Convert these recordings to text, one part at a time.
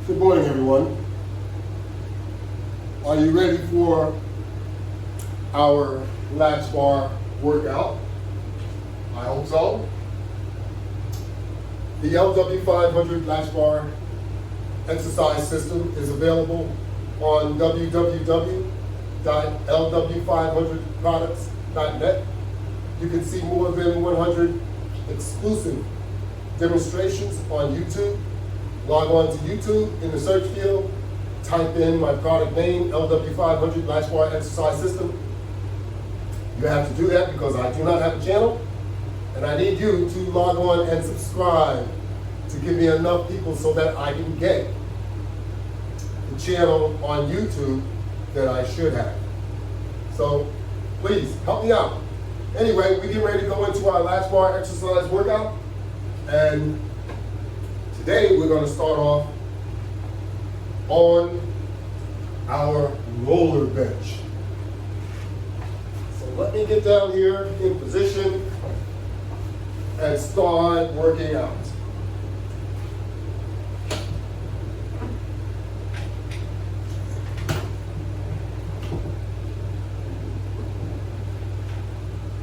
Good morning, everyone. Are you ready for our Latchbar workout? I hope so. The LW500 Latchbar exercise system is available on www.lw500products.net. You can see more than 100 exclusive demonstrations on YouTube. Log on to YouTube in the search field, type in my product name, LW500 Latchbar Exercise System. You have to do that because I do not have a channel, and I need you to log on and subscribe to give me enough people so that I can get the channel on YouTube that I should have. So please help me out. Anyway, we get ready to go into our Latchbar exercise workout, and today we're going to start off on our roller bench. So let me get down here in position and start working out.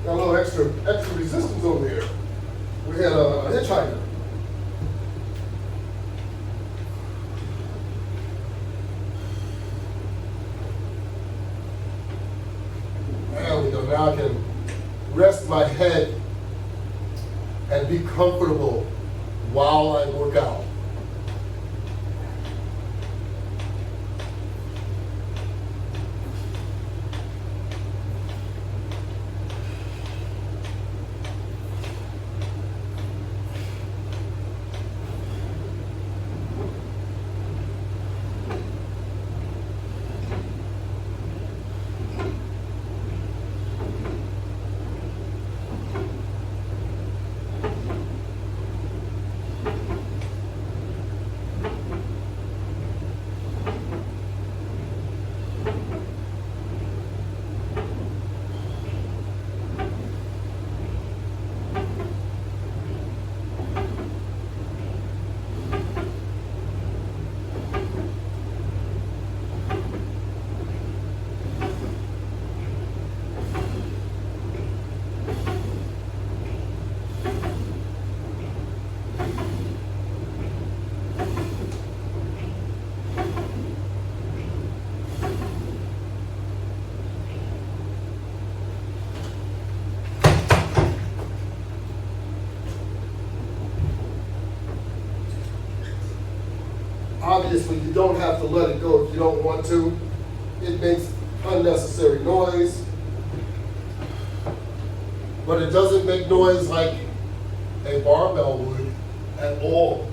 Got a little extra resistance over here. We had a hitchhiker. There we go. Now I can rest my head and be comfortable while I work out. Obviously, you don't have to let it go if you don't want to. It makes unnecessary noise, but it doesn't make noise like a barbell would at all.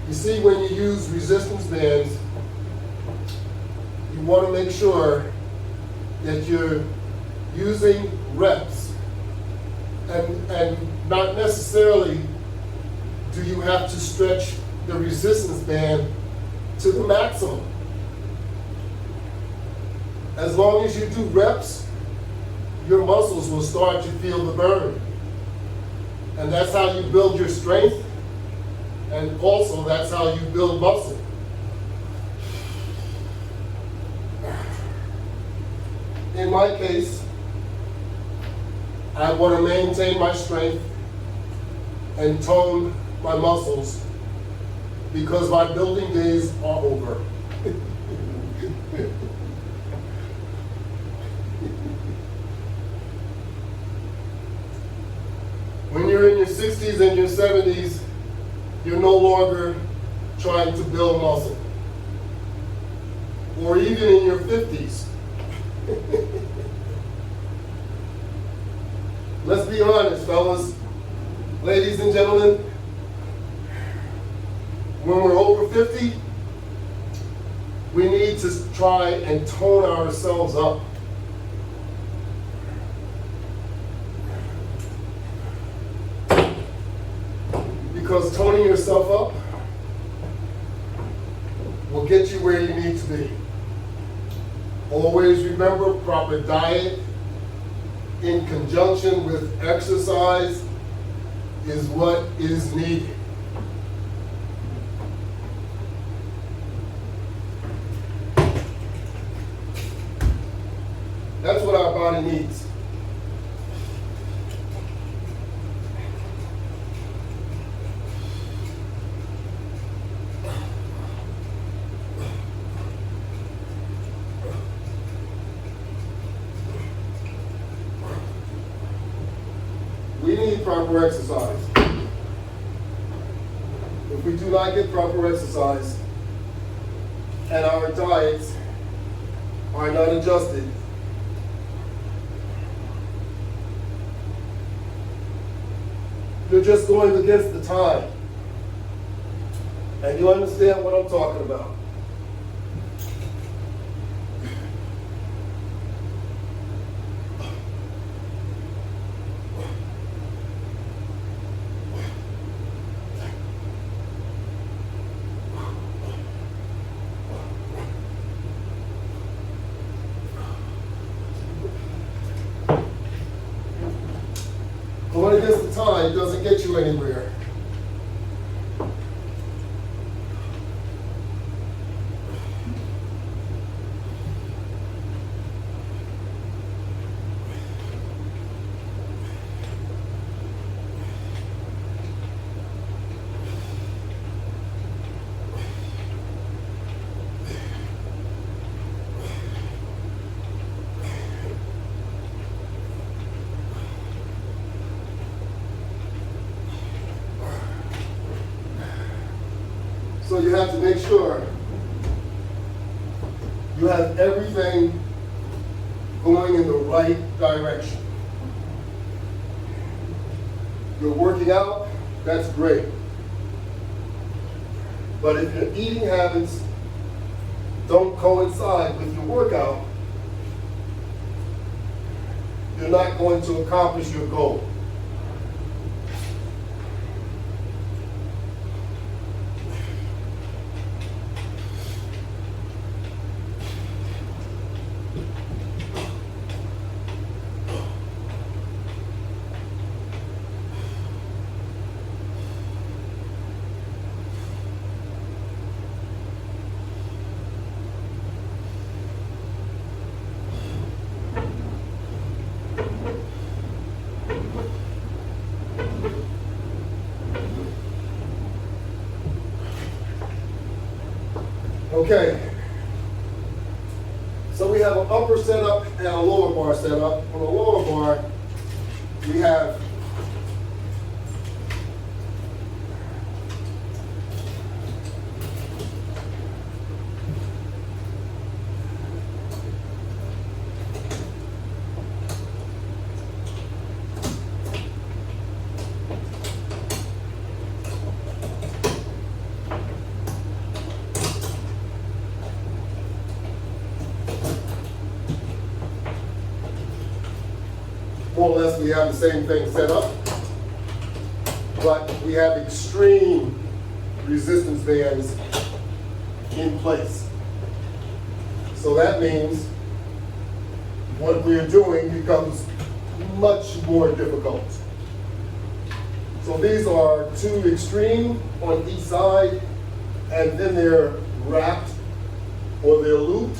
You see, when you use resistance bands, you want to make sure that you're using reps, and not necessarily do you have to stretch the resistance band to the maximum. As long as you do reps, your muscles will start to feel the burn. And that's how you build your strength, and also that's how you build muscle. In my case, I want to maintain my strength and tone my muscles because my building days are over. When you're in your 60s and your 70s, you're no longer trying to build muscle. Or even in your 50s. Let's be honest, fellas, ladies and gentlemen, when we're over 50, we need to try and tone ourselves up. Because toning yourself up will get you where you need to be. Always remember, proper diet in conjunction with exercise is what is needed. That's what our body needs. We need proper exercise. If we do not get proper exercise and our diets are not adjusted, you're just going against the time. And you understand what I'm talking about. Going against the tide doesn't get you anywhere. So you have to make sure you have everything going in the right direction. You're working out, that's great. But if your eating habits don't coincide with your workout, you're not going to accomplish your goal. Okay, so we have an upper setup and a lower bar setup. On the lower bar, we have more or less we have the same thing set up, but we have extreme resistance bands in place. So that means what we're doing becomes much more difficult. So these are two extreme on each side, and then they're wrapped or they're looped,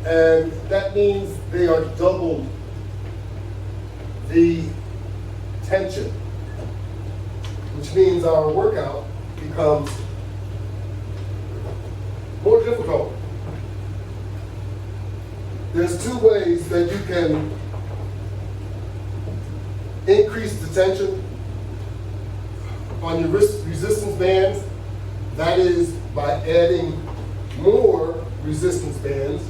and that means they are doubled the tension, which means our workout becomes more difficult. There's two ways that you can increase the tension on your resistance bands. That is by adding more resistance bands,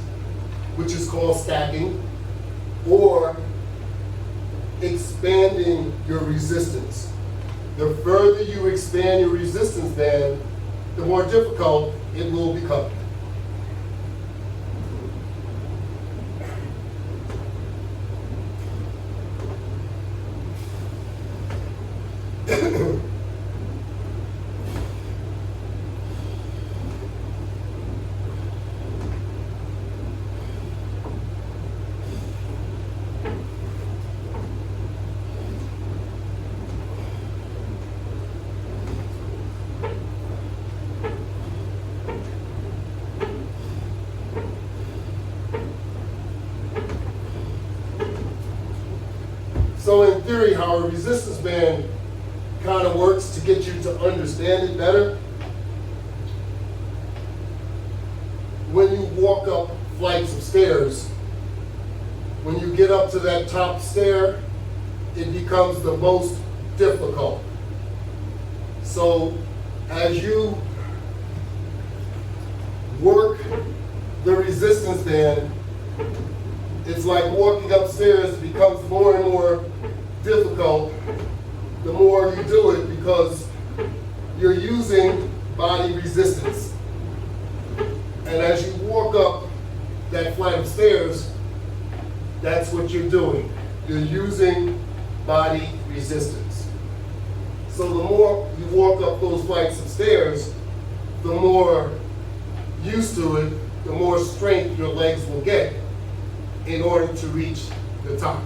which is called stacking, or expanding your resistance. The further you expand your resistance band, the more difficult it will become. So in theory, how a resistance band kind of works to get you to understand it better, when you walk up flights of stairs, when you get up to that top stair, it becomes the most difficult. So as you work the resistance band, it's like walking upstairs becomes more and more difficult the more you do it, because you're using body resistance. And as you walk up that flight of stairs, that's what you're doing. You're using body resistance. So the more you walk up those flights of stairs, the more used to it, the more strength your legs will get in order to reach the top.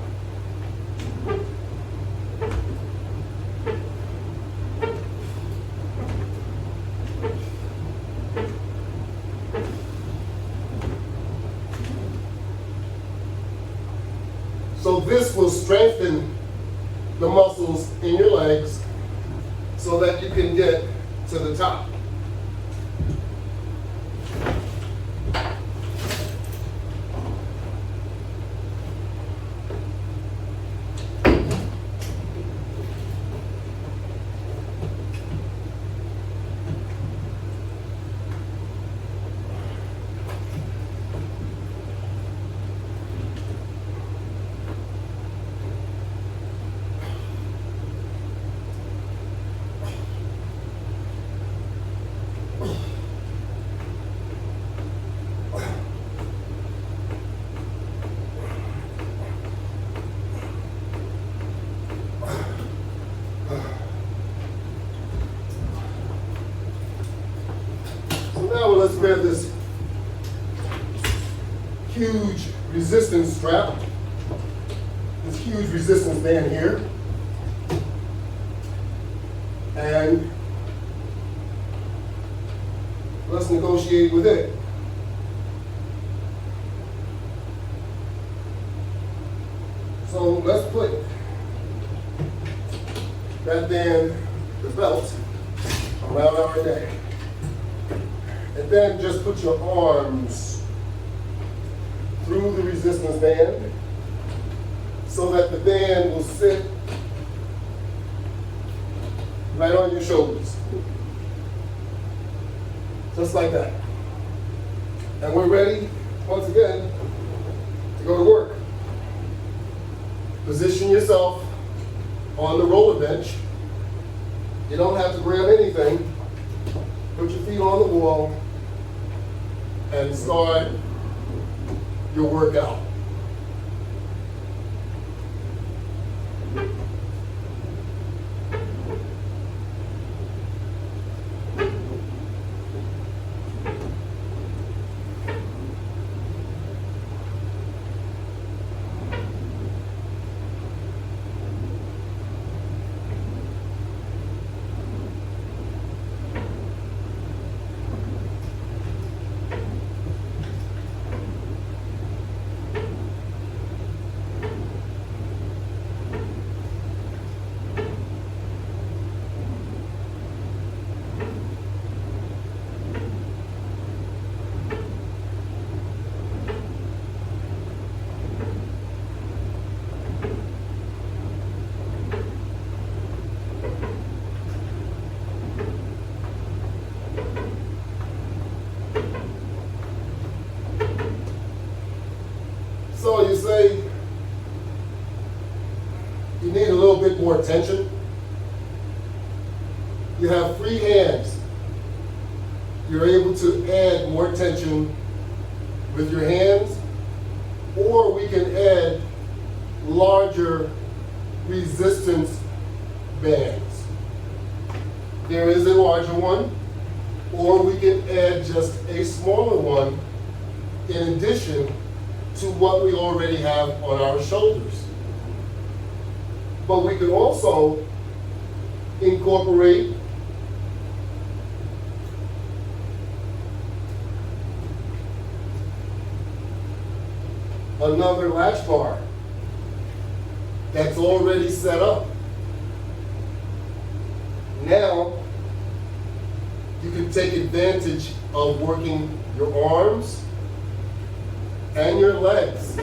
So this will strengthen the muscles in your legs so that you can get to the top. Now let's grab this huge resistance strap, this huge resistance band here, and let's negotiate with it. So let's put that band, the belt, around our neck. And then just put your arms through the resistance band so that the band will sit right on your shoulders. Just like that. And we're ready, once again, to go to work. Position yourself on the roller bench. You don't have to grab anything. Put your feet on the wall and start your workout. So you say you need a little bit more tension. You have free hands. You're able to add more tension with your hands, or we can add larger resistance bands. There is a larger one, or we can add just a smaller one in addition to what we already have on our shoulders. But we can also incorporate another latch bar that's already set up. Now, you can take advantage of working your arms and your legs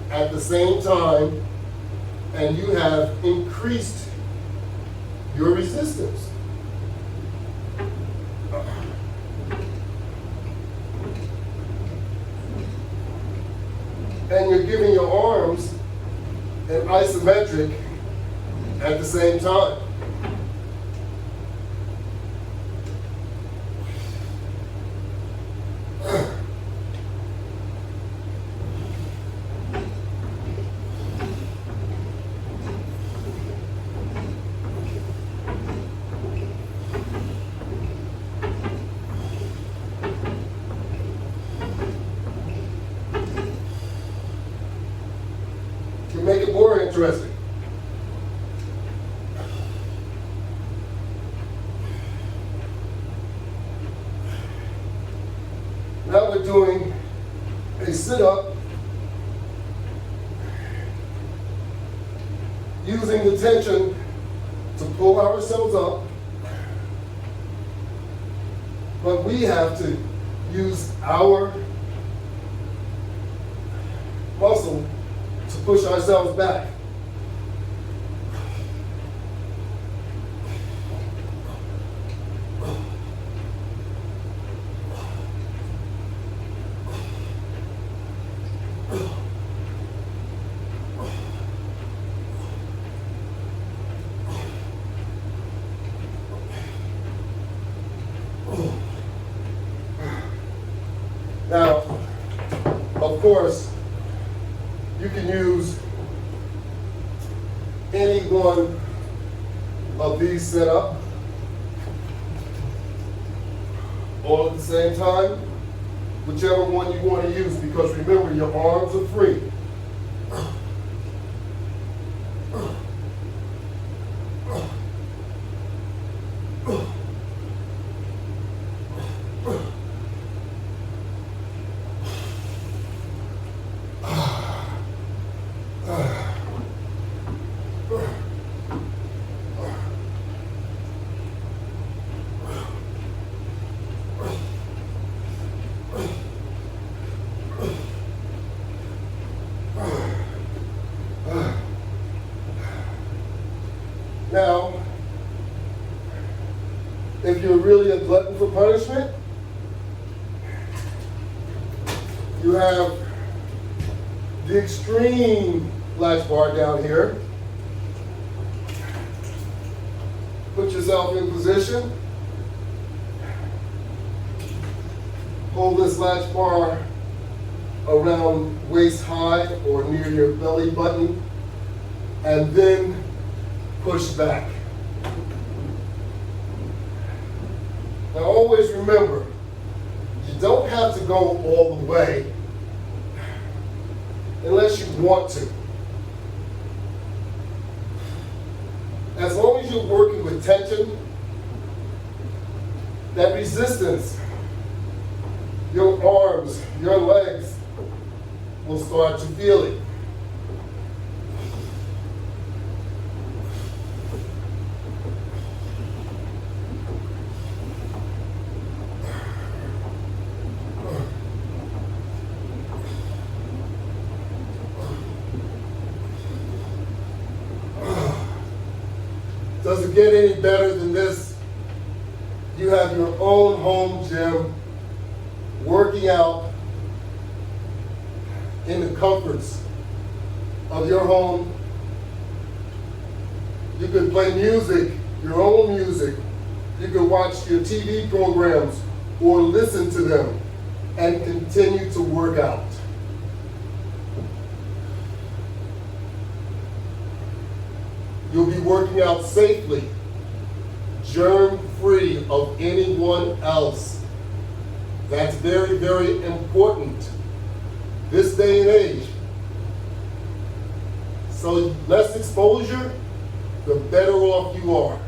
at the same time, and you have increased your resistance. And you're giving your arms an isometric at the same time. To make it more interesting, now we're doing a sit-up using the tension to pull ourselves up, but we have to use our muscle to push ourselves back. Now, of course, you can use any one of these set up all at the same time, whichever one you want to use, because remember, your arms are free. Now, if you're really a glutton for punishment, you have the extreme latch bar down here. Put yourself in position. Hold this latch bar around waist high or near your belly button, and then push back. Now always remember, you don't have to go all the way unless you want to. As long as you're working with tension, that resistance, your arms, your legs will start to feel it. Does it get any better than this? You have your own home gym, working out in the comforts of your home. You can play music, your own music. You can watch your TV programs or listen to them and continue to work out. You'll be working out safely, germ-free of anyone else. That's very, very important this day and age. So less exposure, the better off you are.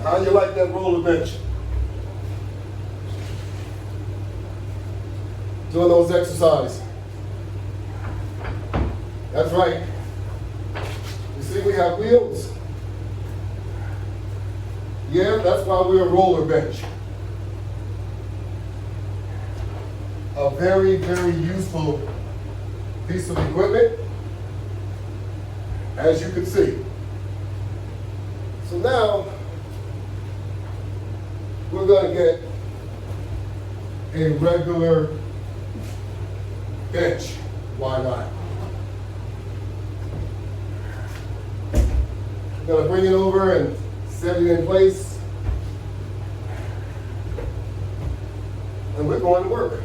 How you like that roller bench? Doing those exercises. That's right. You see, we have wheels. Yeah, that's why we're a roller bench. A very, very useful piece of equipment, as you can see. So now, we're going to get a regular bench. Why not? I'm going to bring it over and set it in place. And we're going to work.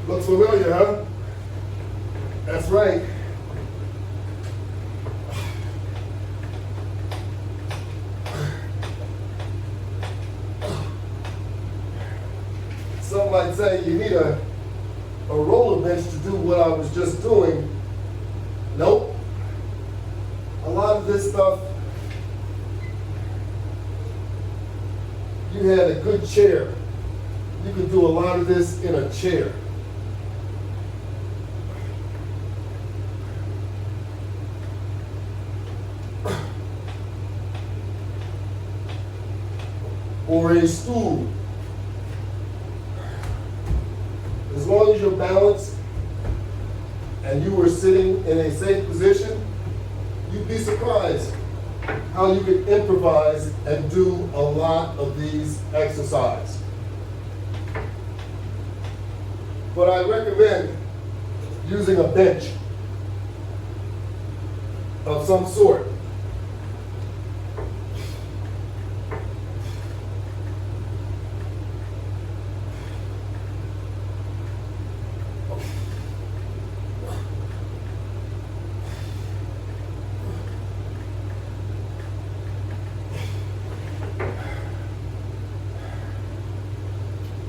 Looks familiar, huh? That's right. Some might say you need a roller bench to do what I was just doing. Nope. A lot of this stuff, you had a good chair. You can do a lot of this in a chair. Or a stool. As long as you're balanced and you were sitting in a safe position, you'd be surprised how you can improvise and do a lot of these exercises. But I recommend using a bench of some sort.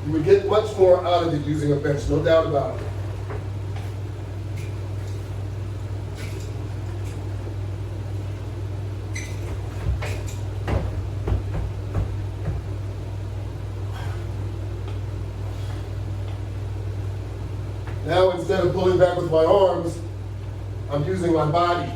You would get much more out of it using a bench, no doubt about it. Now, instead of pulling back with my arms, I'm using my body.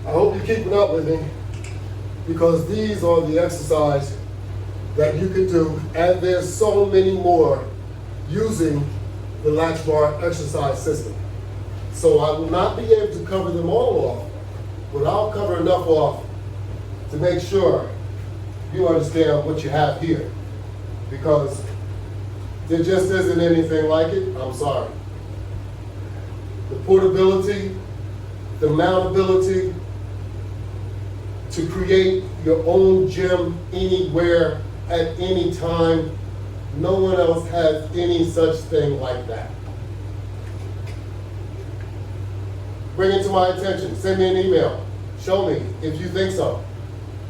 I hope you're keeping up with me, because these are the exercises that you can do, and there's so many more using the Latchbar exercise system. So I will not be able to cover them all off, but I'll cover enough off to make sure you understand what you have here, because there just isn't anything like it. I'm sorry. The portability, the mountability, to create your own gym anywhere at any time. No one else has any such thing like that. Bring it to my attention. Send me an email. Show me if you think so.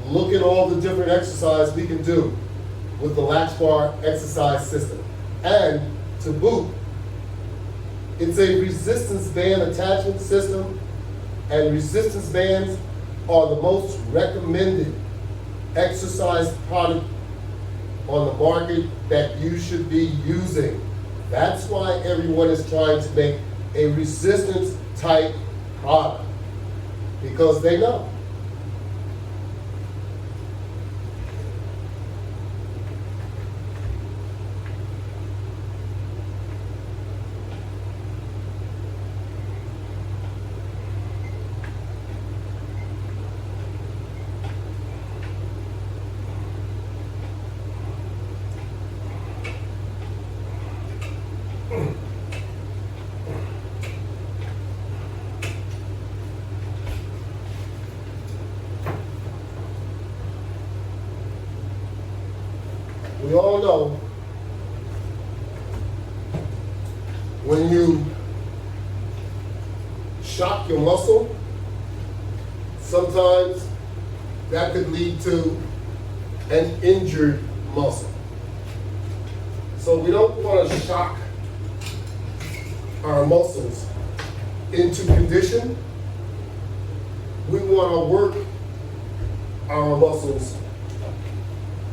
Look at all the different exercises we can do with the Latchbar exercise system. And to boot, it's a resistance band attachment system, and resistance bands are the most recommended exercise product on the market that you should be using. That's why everyone is trying to make a resistance type product, because they know. We all know when you shock your muscle, sometimes that could lead to an injured muscle. So we don't want to shock our muscles into condition. We want to work our muscles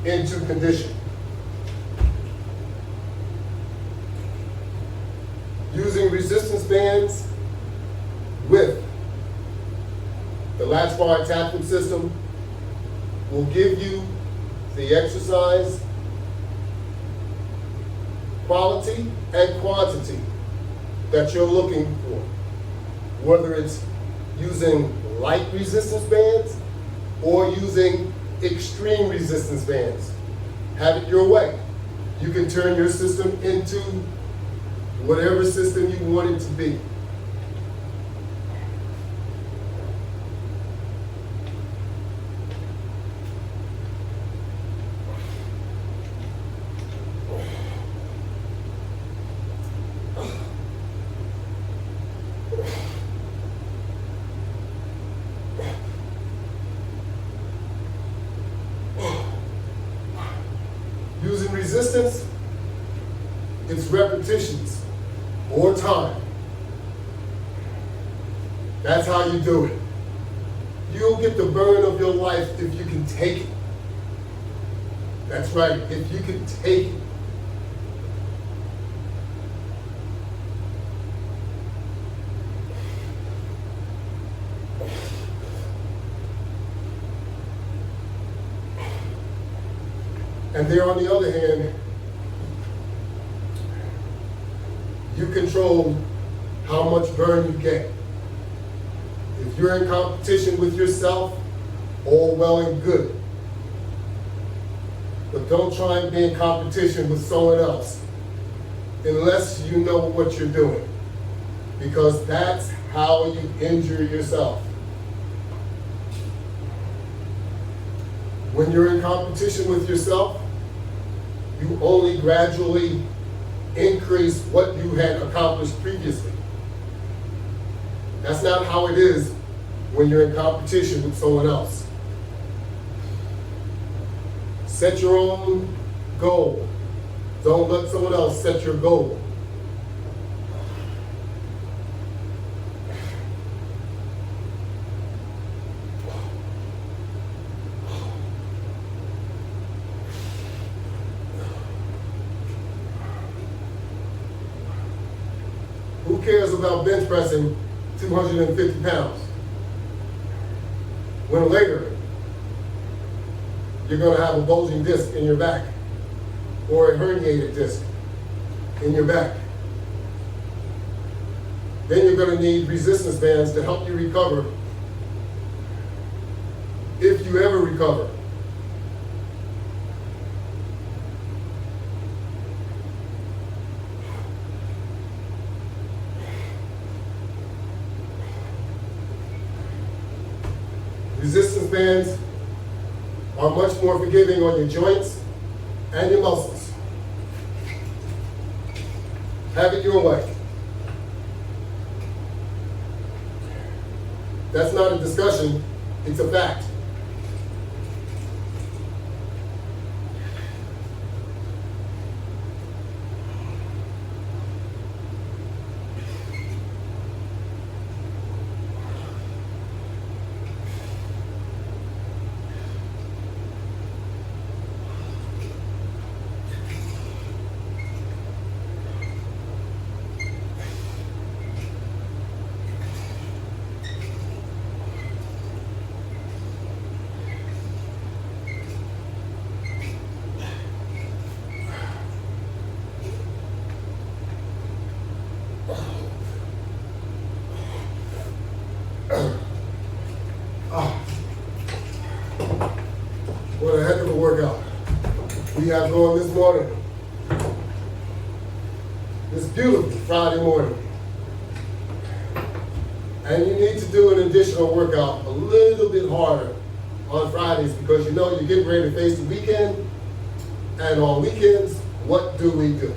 into condition. Using resistance bands with the Latchbar attachment system will give you the exercise quality and quantity that you're looking for. Whether it's using light resistance bands or using extreme resistance bands. Have it your way. You can turn your system into whatever system you want it to be. Using resistance, it's repetitions, more time. That's how you do it. You'll get the burn of your life if you can take it. That's right, if you can take it. And there, on the other hand, you control how much burn you get. If you're in competition with yourself, all well and good. But don't try and be in competition with someone else unless you know what you're doing, because that's how you injure yourself. When you're in competition with yourself, you only gradually increase what you had accomplished previously. That's not how it is when you're in competition with someone else. Set your own goal. Don't let someone else set your goal. Who cares about bench pressing 250 pounds? When later, you're gonna have a bulging disc in your back or a herniated disc in your back. Then you're gonna need resistance bands to help you recover, if you ever recover. Resistance bands are much more forgiving on your joints and your muscles. Have it your way. That's not a discussion, it's a fact. guys going this morning? This beautiful Friday morning. And you need to do an additional workout a little bit harder on Fridays because you know you're getting ready to face the weekend. And on weekends, what do we do?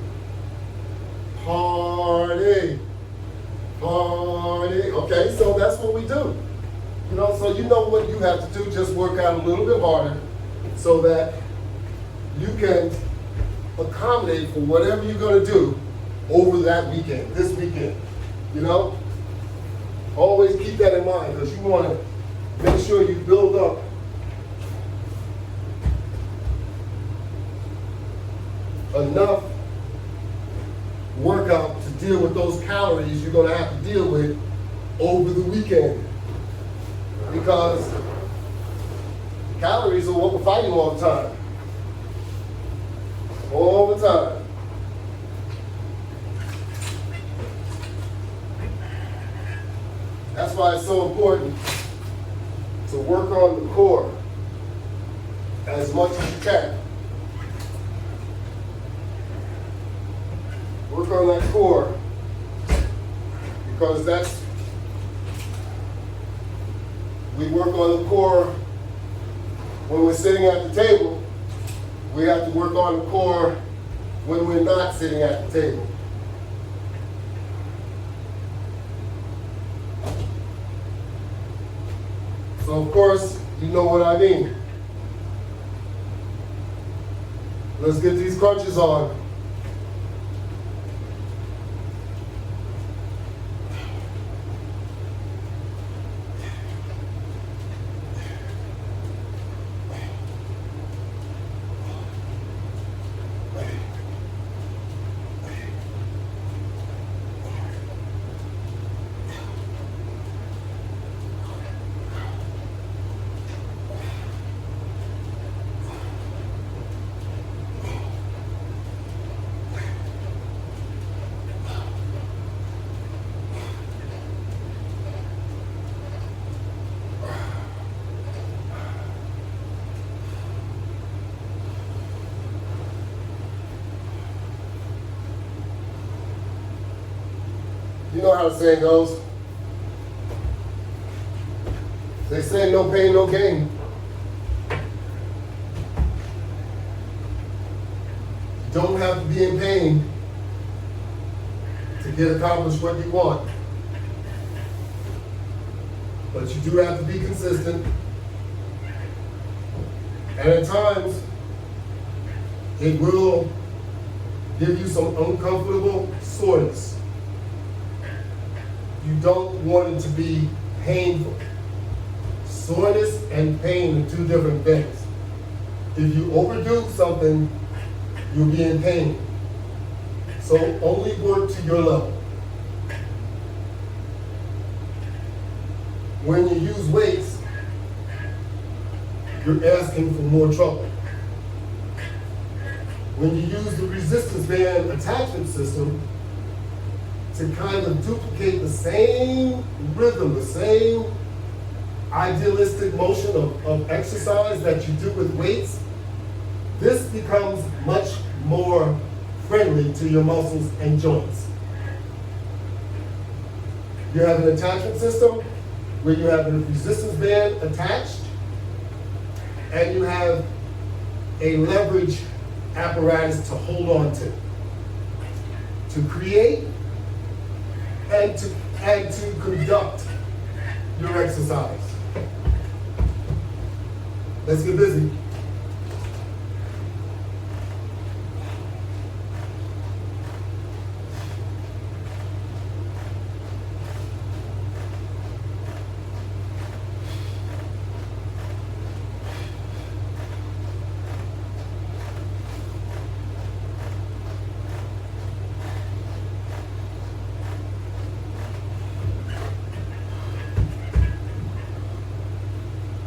Party. Party. Okay, so that's what we do. You know, so you know what you have to do, just work out a little bit harder so that you can accommodate for whatever you're going to do over that weekend, this weekend, you know? Always keep that in mind because you want to make sure you build up enough workout to deal with those calories you're going to have to deal with over the weekend. Because calories are what we're fighting all the time. All the time. That's why it's so important to work on the core as much as you can. Work on that core because we work on the core when we're sitting at the table. We have to work on the core when we're not sitting at the table. So of course, you know what I mean. Let's get these crunches on. You know how the saying goes. They say no pain, no gain. You don't have to be in pain to get accomplished what you want. But you do have to be consistent. And at times, it will give you some uncomfortable soreness. You don't want it to be painful. Soreness and pain are two different things. If you overdo something, you'll be in pain. So only work to your level. When you use weights, you're asking for more trouble. When you use the resistance band attachment system, to kind of duplicate the same rhythm, the same idealistic motion of exercise that you do with weights, this becomes much more friendly to your muscles and joints. You have an attachment system where you have a resistance band attached and you have a leverage apparatus to hold on to create and to conduct your exercise. Let's get busy.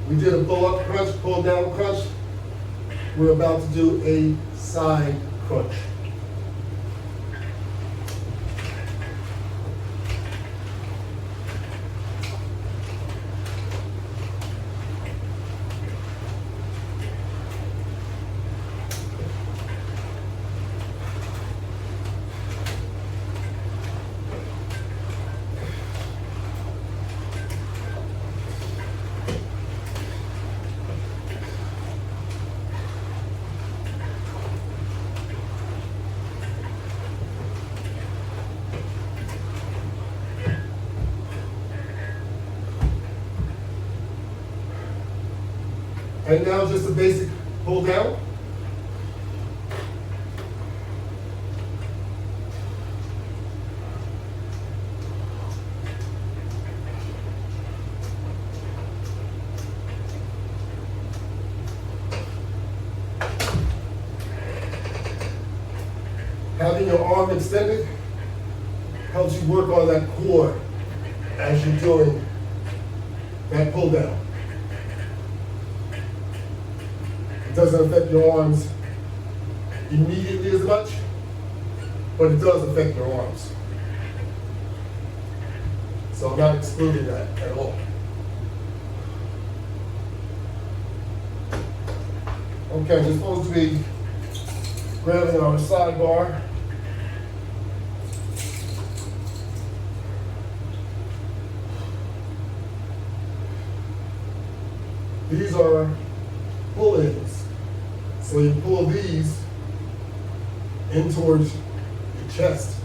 We did a pull-up crunch, pull-down crunch. We're about to do a side crunch. And now just a basic pull down. Having your arm extended helps you work on that core as you're doing that pull down. It doesn't affect your arms immediately as much, but it does affect your arms. So I'm not excluding that at all. Okay, we're supposed to be grabbing our sidebar. These are pull-ins. So you pull these in towards your chest.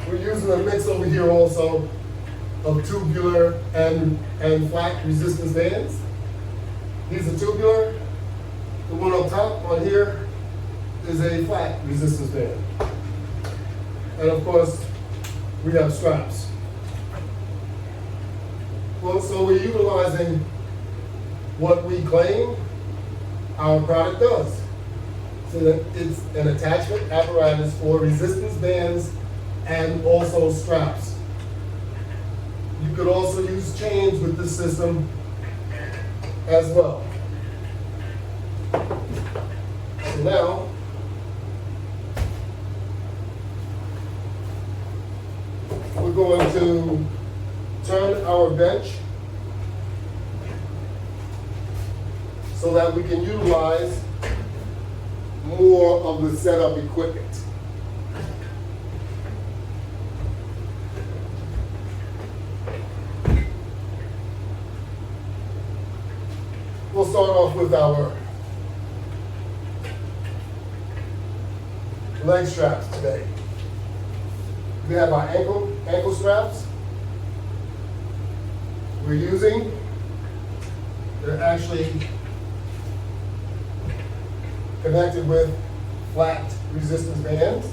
We're using a mix over here also of tubular and flat resistance bands. These are tubular. The one on top on here is a flat resistance band. And of course, we have straps. Well, so we're utilizing what we claim our product does. So that it's an attachment apparatus for resistance bands and also straps. You could also use chains with this system as well. So now, we're going to turn our bench so that we can utilize more of the setup equipment. We'll start off with our leg straps today. We have our ankle straps we're using. They're actually connected with flat resistance bands.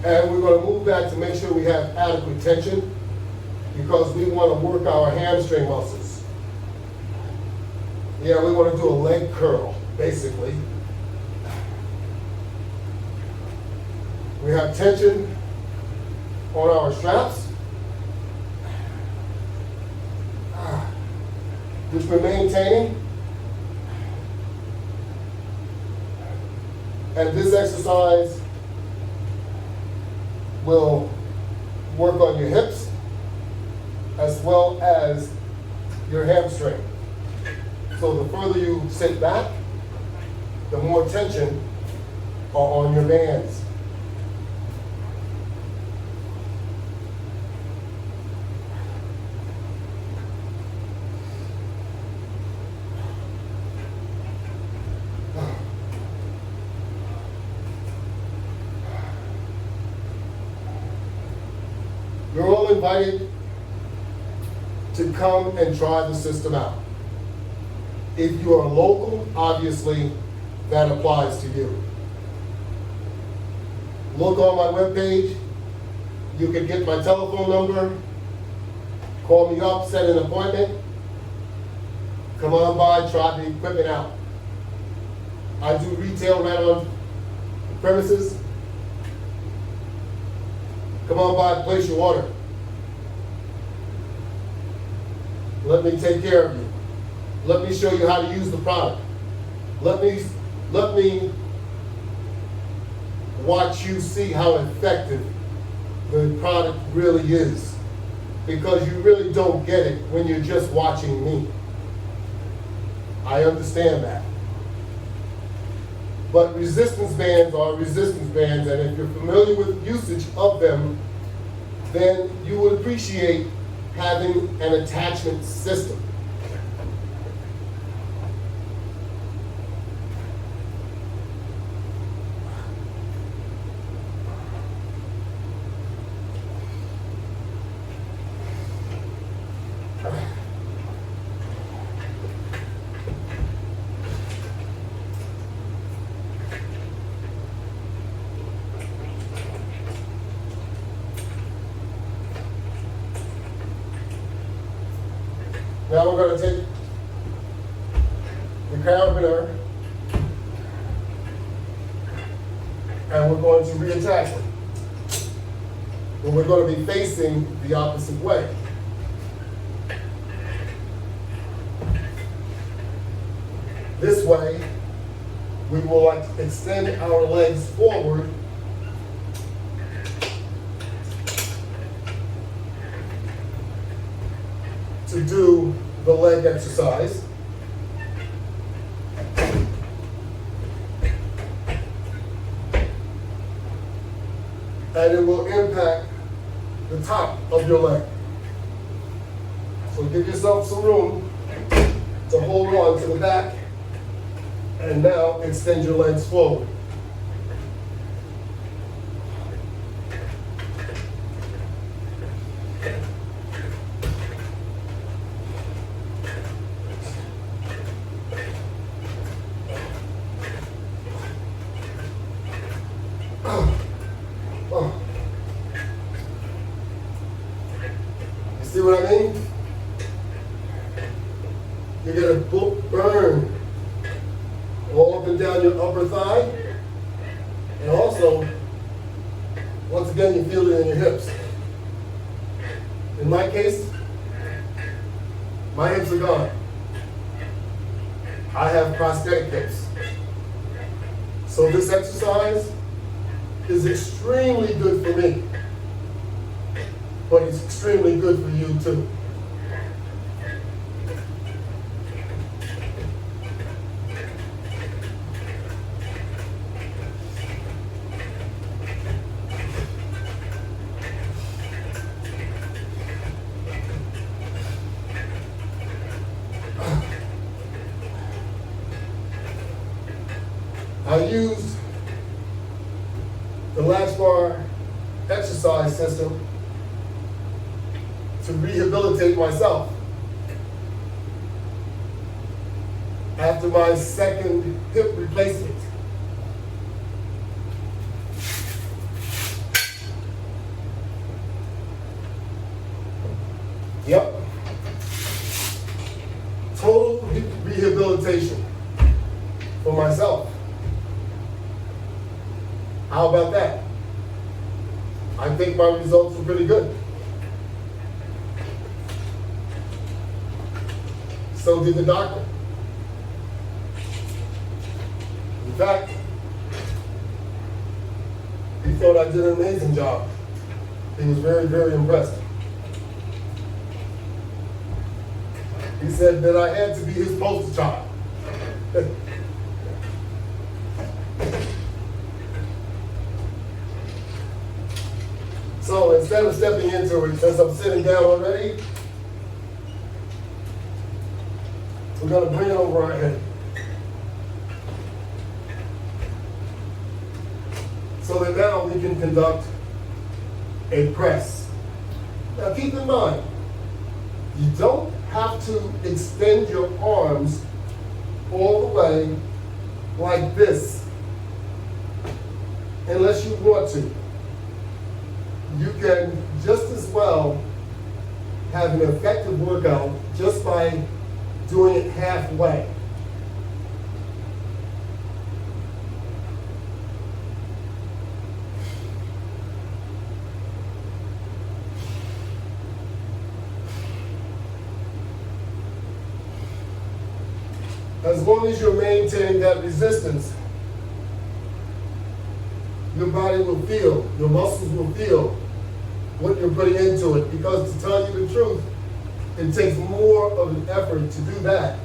And we're going to move back to make sure we have adequate tension because we want to work our hamstring muscles. Yeah, we want to do a leg curl, basically. We have tension on our straps, which we're maintaining. And this exercise will work on your hips as well as your hamstring. So the further you sit back, the more tension are on your bands. You're all invited to come and try the system out. If you are local, obviously that applies to you. Look on my webpage. You can get my telephone number, call me up, set an appointment. Come on by, try the equipment out. I do retail right on premises, come on by, place your order. Let me take care of you. Let me show you how to use the product. Let me watch you see how effective the product really is. Because you really don't get it when you're just watching me. I understand that. But resistance bands are resistance bands, and if you're familiar with usage of them, then you would appreciate having an attachment system. Now we're going to take the carabiner and we're going to reattach it. But we're going to be facing the opposite way. This way, we will extend our legs forward to do the leg exercise. And it will impact the top of your leg. So give yourself some room to hold on to the back, and now extend your legs forward. See what I mean? You're going to burn all up and down your upper thigh. And also, once again, you feel it in your hips. In my case, my hips are gone. I have prosthetic hips. So this exercise is extremely good for me. But it's extremely good for you too. I used the Latchbar exercise system to rehabilitate myself after my second hip replacement. Yep. Total rehabilitation for myself. How about that? I think my results were pretty good. So did the doctor. In fact, he thought I did an amazing job. He was very, very impressed. He said that I had to be his poster child. So instead of stepping into it, since I'm sitting down already, we're going to bring it over our head. So that now we can conduct a press. Now keep in mind, you don't have to extend your arms all the way like this unless you want to. You can just as well have an effective workout just by doing it halfway. as long as you're maintaining that resistance, your body will feel, your muscles will feel what you're putting into it. Because to tell you the truth, it takes more of an effort to do that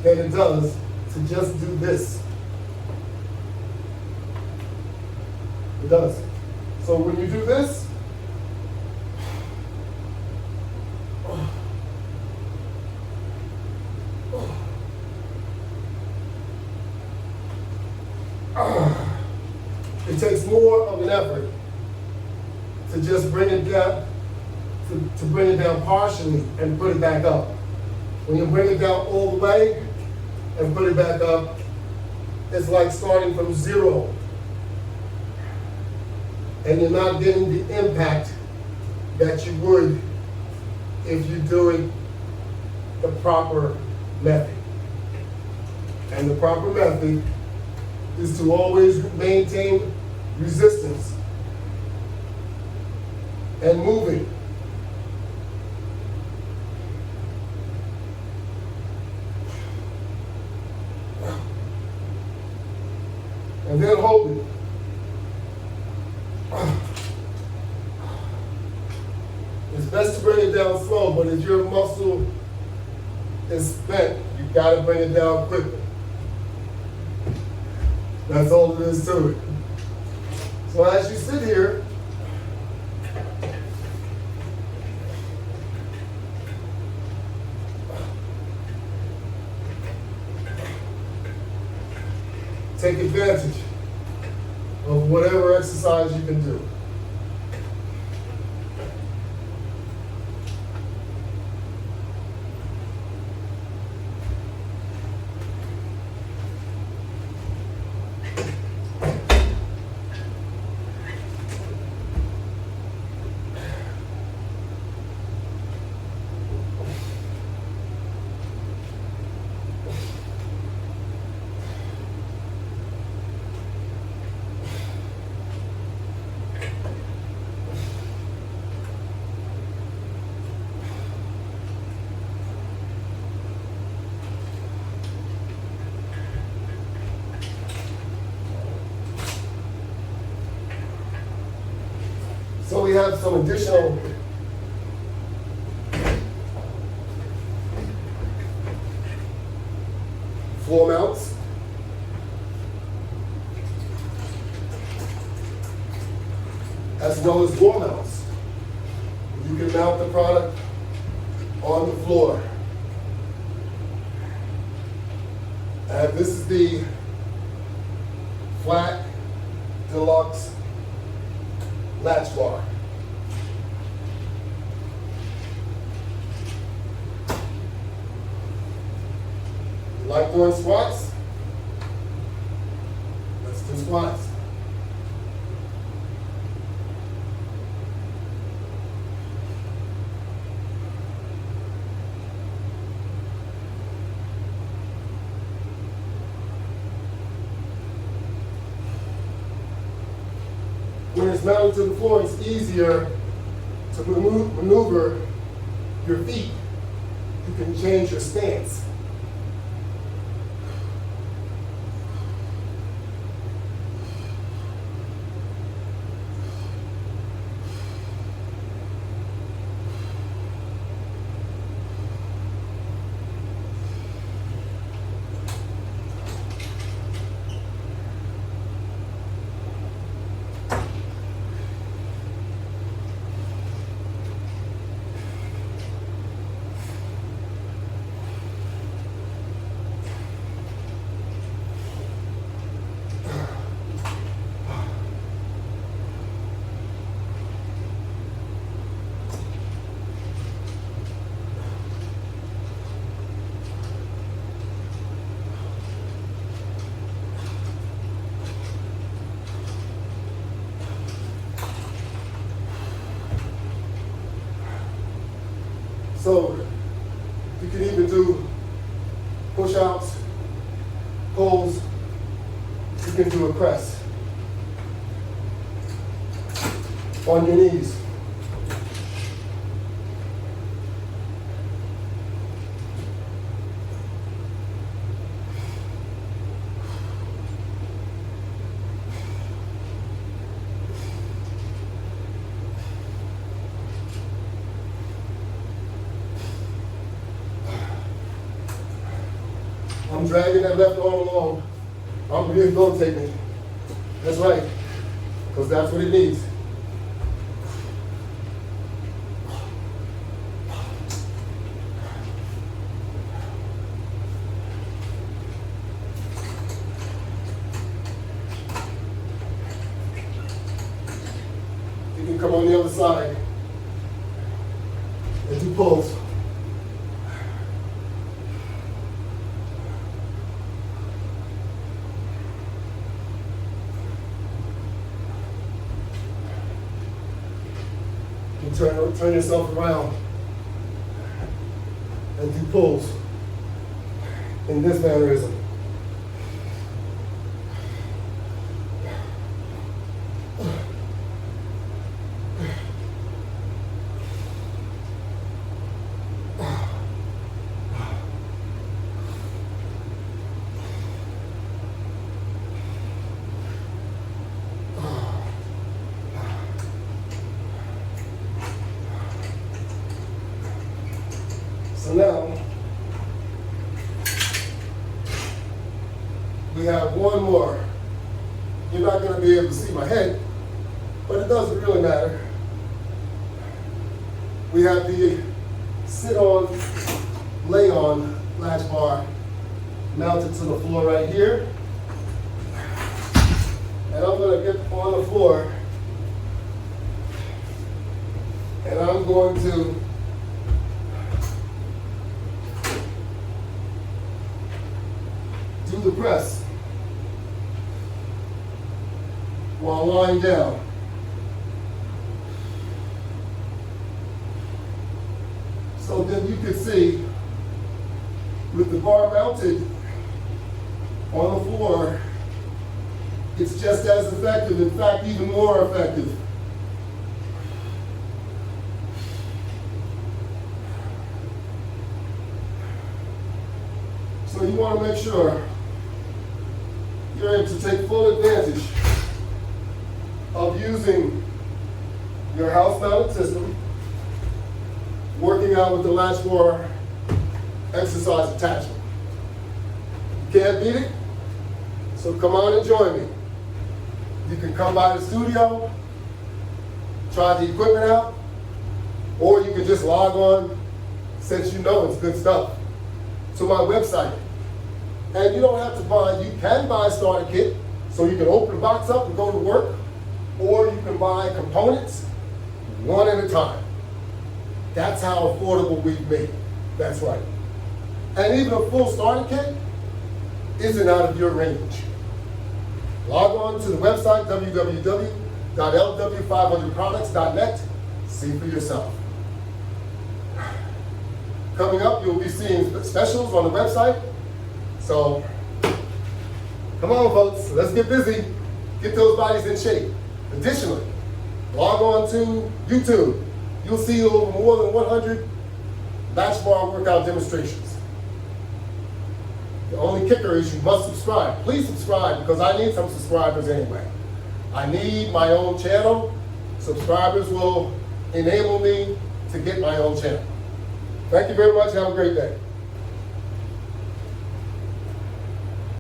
than it does to just do this. It does. So when you do this, it takes more of an effort to just bring it down, to bring it down partially and put it back up. When you bring it down all the way and put it back up, it's like starting from zero. And you're not getting the impact that you would if you do it the proper method. And the proper method is to always maintain resistance and moving. And then hold it. It's best to bring it down slow, but if your muscle is spent, you gotta bring it down quickly. That's all there is to it. So as you sit here, take advantage of whatever exercise you can do. So we have some additional floor mounts. As well as wall mounts. You can mount the product on the floor. And this is the flat deluxe Latchbar. You like doing squats? Let's do squats. When it's mounted to the floor, it's easier to maneuver your feet. You can change your stance. So you can even do push-outs, pulls, you can do a press on your knees. I'm dragging that left arm along. I'm rehabilitating it. That's right, because that's what it needs. You can come on the other side and do pulls. Turn yourself around and do pulls in this mannerism. So now, we have one more. You're not going to be able to see my head, but it doesn't really matter. We have the sit-on, lay-on latch bar mounted to the floor right here. And I'm going to get on the floor, and I'm going to do the press while lying down. So then you can see with the bar mounted on the floor, it's just as effective, in fact, even more effective. So you want to make sure you're able to take full advantage of using your house-mounted system, working out with the Latchbar exercise attachment. You can't beat it, so come on and join me. You can come by the studio, try the equipment out, or you can just log on, since you know it's good stuff, to my website. And you don't have to buy, you can buy a starter kit, so you can open the box up and go to work, or you can buy components one at a time. That's how affordable we've made it. That's right. And even a full starter kit isn't out of your range. Log on to the website, www.LW500products.net. See for yourself. Coming up, you'll be seeing specials on the website. So, come on folks, let's get busy. Get those bodies in shape. Additionally, log on to YouTube. You'll see over more than 100 Latchbar workout demonstrations. The only kicker is you must subscribe. Please subscribe, because I need some subscribers anyway. I need my own channel. Subscribers will enable me to get my own channel. Thank you very much. Have a great day.